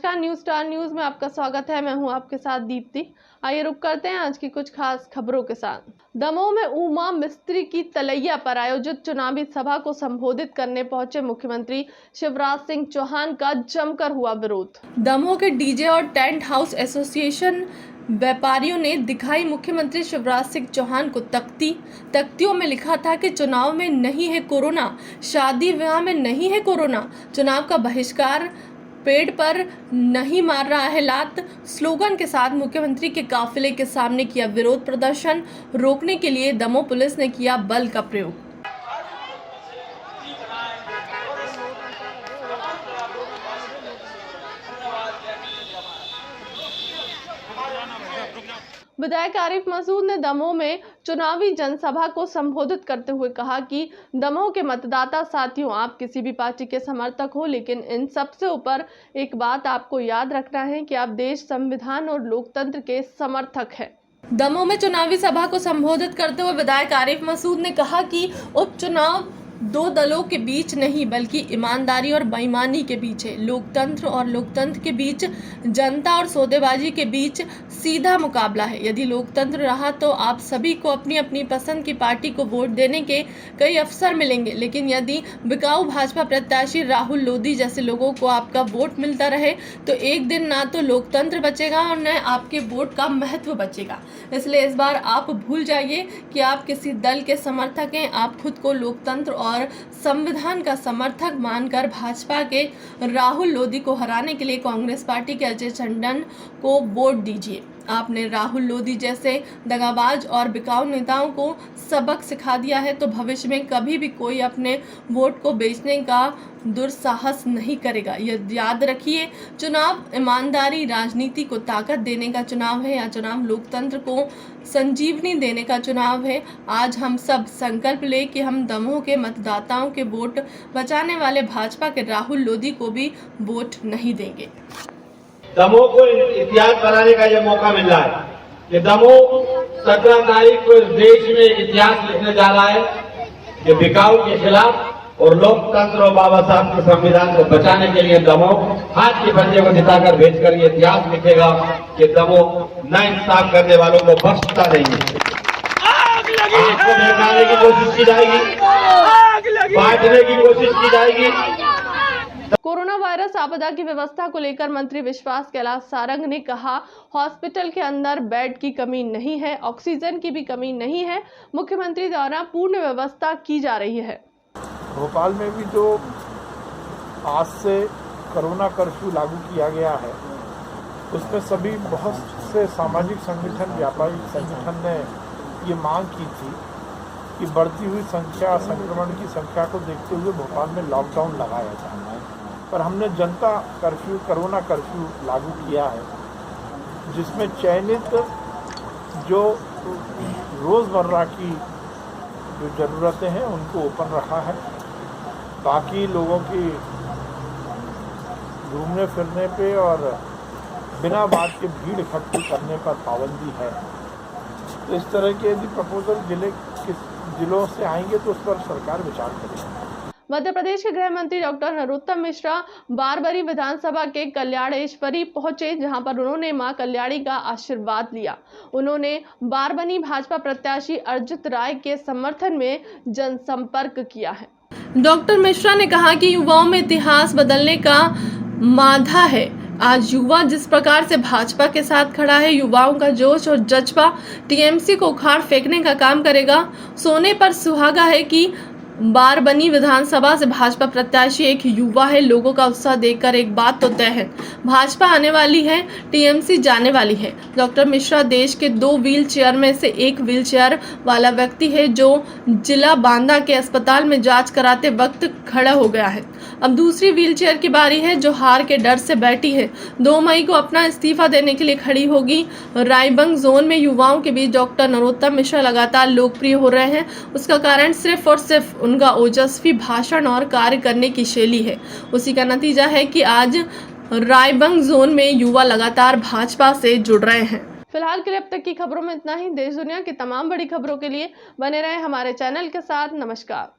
नमस्कार, news star news में आपका स्वागत है। मैं हूं आपके साथ दीप्ति। आइए रुक करते हैं आज की कुछ खास खबरों के साथ। दमोह में उमा मिस्त्री की तलैया पर आयोजित चुनावी सभा को संबोधित करने पहुंचे मुख्यमंत्री शिवराज सिंह चौहान का जमकर हुआ विरोध। दमोह के डीजे और टेंट हाउस एसोसिएशन व्यापारियों ने दिखाई मुख्यमंत्री शिवराज सिंह चौहान को तख्तियों में लिखा था कि चुनाव में नहीं है कोरोना, शादी विवाह में नहीं है कोरोना, चुनाव का बहिष्कार, पेड़ पर नहीं मार रहा है लात स्लोगन के साथ मुख्यमंत्री के काफिले के सामने किया विरोध प्रदर्शन। रोकने के लिए दमोह पुलिस ने किया बल का प्रयोग। विधायक आरिफ मसूद ने दमोह में चुनावी जनसभा को संबोधित करते हुए कहा कि दमोह के मतदाता साथियों, आप किसी भी पार्टी के समर्थक हो, लेकिन इन सबसे ऊपर एक बात आपको याद रखना है कि आप देश, संविधान और लोकतंत्र के समर्थक हैं। दमोह में चुनावी सभा को संबोधित करते हुए विधायक आरिफ मसूद ने कहा कि उपचुनाव दो दलों के बीच नहीं बल्कि ईमानदारी और बेईमानी के बीच है। लोकतंत्र और लोकतंत्र के बीच, जनता और सौदेबाजी के बीच सीधा मुकाबला है। यदि लोकतंत्र रहा तो आप सभी को अपनी अपनी पसंद की पार्टी को वोट देने के कई अवसर मिलेंगे, लेकिन यदि बिकाऊ भाजपा प्रत्याशी राहुल लोधी जैसे लोगों को आपका वोट मिलता रहे तो एक दिन ना तो लोकतंत्र बचेगा और न आपके वोट का महत्व बचेगा। इसलिए इस बार आप भूल जाइए कि आप किसी दल के समर्थक हैं। आप खुद को लोकतंत्र और संविधान का समर्थक मानकर भाजपा के राहुल लोधी को हराने के लिए कांग्रेस पार्टी के अजय टंडन को वोट दीजिए। आपने राहुल लोधी जैसे दगाबाज और बिकाऊ नेताओं को सबक सिखा दिया है तो भविष्य में कभी भी कोई अपने वोट को बेचने का दुस्साहस नहीं करेगा। यह याद रखिए, चुनाव ईमानदारी, राजनीति को ताकत देने का चुनाव है या चुनाव लोकतंत्र को संजीवनी देने का चुनाव है। आज हम सब संकल्प ले कि हम दमोह के मतदाताओं के वोट बचाने वाले भाजपा के राहुल लोधी को भी वोट नहीं देंगे। दमोह को इतिहास बनाने का यह मौका मिल रहा है कि दमोह 17 तारीख को इस देश में इतिहास लिखने जा रहा है कि बिकाऊ के खिलाफ और लोकतंत्र और बाबा साहब के संविधान को बचाने के लिए दमोह हाथ के पंजे को दिखाकर भेजकर ये इतिहास लिखेगा कि दमोह ना इंसाफ करने वालों को बख्शता नहीं है। आपको भड़काने की कोशिश की जाएगी, बांटने की कोशिश की जाएगी। कोरोना वायरस आपदा की व्यवस्था को लेकर मंत्री विश्वास कैलाश सारंग ने कहा, हॉस्पिटल के अंदर बेड की कमी नहीं है, ऑक्सीजन की भी कमी नहीं है, मुख्यमंत्री द्वारा पूर्ण व्यवस्था की जा रही है। भोपाल में भी जो आज से कोरोना कर्फ्यू लागू किया गया है उसमें सभी बहुत से सामाजिक संगठन, व्यापारिक संगठन ने ये मांग की थी कि बढ़ती हुई संख्या, संक्रमण की संख्या को देखते हुए भोपाल में लॉकडाउन लगाया जाए, पर हमने जनता कर्फ्यू, कोरोना कर्फ्यू लागू किया है जिसमें चयनित जो रोज़मर्रा की जो ज़रूरतें हैं उनको ओपन रखा है। बाकी लोगों की घूमने फिरने पे और बिना बात के भीड़ इकट्ठी करने पर पाबंदी है। तो इस तरह के यदि प्रपोजल जिलों से आएंगे तो उस पर सरकार विचार करेगी। मध्य प्रदेश के गृह मंत्री डॉक्टर नरोत्तम मिश्रा बारबरी विधानसभा के कल्याणेश्वरी पहुंचे, जहां पर उन्होंने मां कल्याणी का आशीर्वाद लिया। उन्होंने बारबनी भाजपा प्रत्याशी अर्जित राय के समर्थन में जनसंपर्क किया है। डॉक्टर मिश्रा ने कहा कि युवाओं में इतिहास बदलने का माधा है। आज युवा जिस प्रकार से भाजपा के साथ खड़ा है, युवाओं का जोश और जज्बा टीएमसी को उखाड़ फेंकने का काम करेगा। सोने पर सुहागा है कि बारबनी विधानसभा से भाजपा प्रत्याशी एक युवा है। लोगों का उत्साह देखकर एक बात तो तय है, भाजपा आने वाली है, टीएमसी जाने वाली है। डॉक्टर मिश्रा देश के 2 व्हील चेयर में से एक व्हील चेयर वाला व्यक्ति है जो जिला बांदा के अस्पताल में जांच कराते वक्त खड़ा हो गया है। अब दूसरी व्हील चेयर की बारी है जो हार के डर से बैठी है। 2 मई को अपना इस्तीफा देने के लिए खड़ी होगी। रायबंग जोन में युवाओं के बीच डॉक्टर नरोत्तम मिश्रा लगातार लोकप्रिय हो रहे हैं। उसका कारण सिर्फ और सिर्फ उनका ओजस्वी भाषण और कार्य करने की शैली है। उसी का नतीजा है कि आज रायबंग जोन में युवा लगातार भाजपा से जुड़ रहे हैं। फिलहाल के लिए अब तक की खबरों में इतना ही। देश दुनिया की तमाम बड़ी खबरों के लिए बने रहें हमारे चैनल के साथ। नमस्कार।